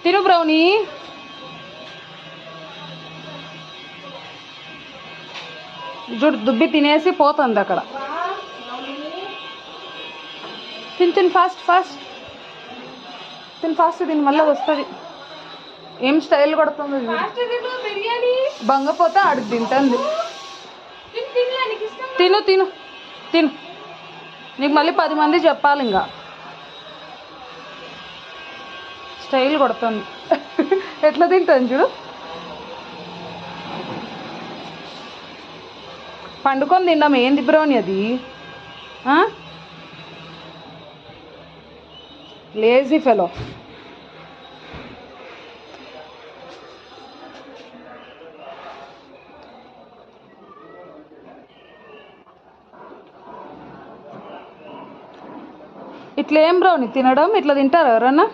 తిను బ్రౌనీ. చూడు దుబ్బి తినేసి పోతుంది అక్కడ. తిని తిని ఫాస్ట్ ఫాస్ట్ తిని ఫాస్ట్ తిని మళ్ళీ వస్తుంది. ఏం స్టైల్ కొడుతుంది బంగపోతే ఆడికి తింటుంది. తిను తిను తిను. నీకు మళ్ళీ 10 మంది చెప్పాలి. ఇంకా స్టైల్ కొడుతుంది. ఎట్లా తింటుంది చూడు. పండుకొని తిందాం. ఏంది బ్రౌనీ అది? Lazy fellow. ఇట్లా ఏం బ్రౌనీ తినడం? ఇట్లా తింటారా ఎవరన్నా?